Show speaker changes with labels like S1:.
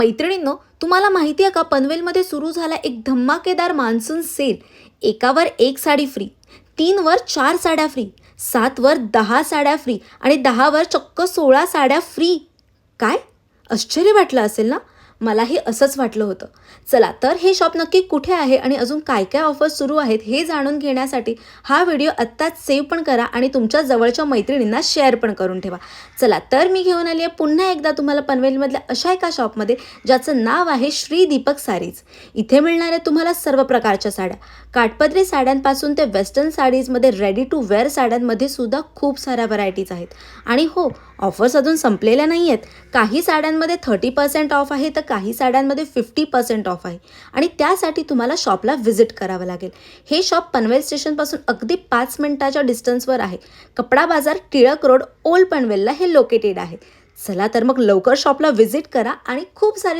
S1: मैत्रिणींनो, तुम्हाला माहिती आहे का, पनवेलमध्ये सुरू झाला एक धमाकेदार मान्सून सेल. एकावर एक साडी फ्री, 3 वर 4 साड्या फ्री, 7 वर 10 साड्या फ्री आणि 10 वर चक्क 16 साड्या फ्री. काय आश्चर्य वाटलं असेल ना? मलाही असंच वाटलं होतं. चला तर हे शॉप नक्की कुठे आहे आणि अजून काय काय ऑफर्स सुरू आहेत हे जाणून घेण्यासाठी हा व्हिडिओ आत्ताच सेव्ह पण करा आणि तुमच्या जवळच्या मैत्रिणींना शेअर पण करून ठेवा. चला तर मी घेऊन आली आहे पुन्हा एकदा तुम्हाला पनवेलमधल्या अशा एका शॉपमध्ये ज्याचं नाव आहे श्री दीपक साडीज. इथे मिळणार आहे तुम्हाला सर्व प्रकारच्या साड्या, काठपदरी साड्यांपासून ते वेस्टर्न साडीजमध्ये रेडी टू वेअर साड्यांमध्ये सुद्धा खूप साऱ्या व्हरायटीज आहेत. आणि हो, ऑफर्स अजून संपलेल्या नाही आहेत. काही साड्यांमध्ये 30% ऑफ आहे तर काही साड्यांमध्ये 50% ऑफ आहे आणि त्यासाठी तुम्हाला शॉपला व्हिजिट करावं लागेल. हे शॉप पनवेल स्टेशनपासून अगदी 5 मिनिटाच्या डिस्टन्सवर आहे. कपडा बाजार, टिळक रोड, ओल्ड पनवेलला हे लोकेटेड आहे. चला तर मग लवकर शॉपला व्हिजिट करा आणि खूप सारे